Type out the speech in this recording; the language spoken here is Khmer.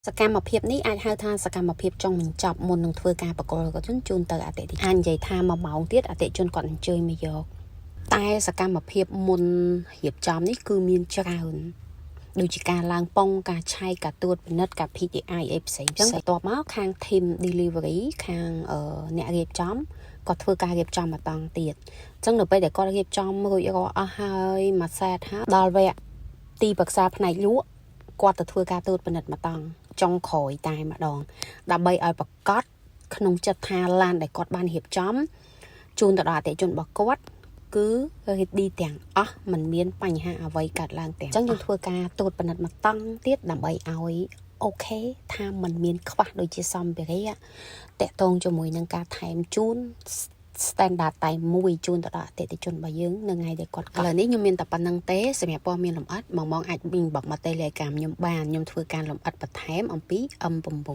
សកម្មភាពនេះអាចហៅថាសកម្មភាពចុងបញ្ចប់មុននឹងធ្វើការប្រកល់ក៏ជូនទៅអតិថិជននិយាយថា1ម៉ោងទៀតអតិថិជនគាត់អញ្ជើញមកយកតែសកម្មភាពមុនរៀបចំនេះគឺមានច្រើនដូចជាការឡើងប៉ុងការឆែកការតួចពិនិត្យការ PTI អីផ្សេងអញ្ចឹងបន្ទាប់មកខាង team delivery ខាងអ្នករៀបចំគាត់ធ្វើការរៀបចំមកតង់ទៀតអញ្ចឹងនៅពេលដែលគាត់រៀបចំរួចរាល់អស់ហើយមួយសេតហើយដល់វគ្គទីប្រឹក្សាផ្នែកលក់គាត់ទៅធ្វើការតួចពិនិត្យមកតង់ចុងក្រោយតែម្ដងដើម្បីឲ្យប្រកាសក្នុងចិត្តថាឡានដែលគាត់បានរៀបចំជូនទៅដល់អតិថិជនរបស់គាត់គឺ ready ទាំងអស់មិនមានបញ្ហាអ្វីកើតឡើងទាំងអញ្ចឹងយើងធ្វើការតួចពិនិត្យមកតង់ទៀតដើម្បីឲ្យអូខេថាมันមានខ្វះដូចជាសម្ភារៈតកតងជាមួយនឹងការថែមជូន standard តែមួយជូនទៅដល់អតិថិជនរបស់យើងនៅថ្ងៃដែលគាត់ឥឡូវនេះខ្ញុំមានតែប៉ុណ្្នឹងទេសម្រាប់ព័ត៌មានលម្អិតមកអាច inbox មក Telegram ខ្ញុំបានខ្ញុំធ្វើការលម្អិតបន្ថែមអំពី M9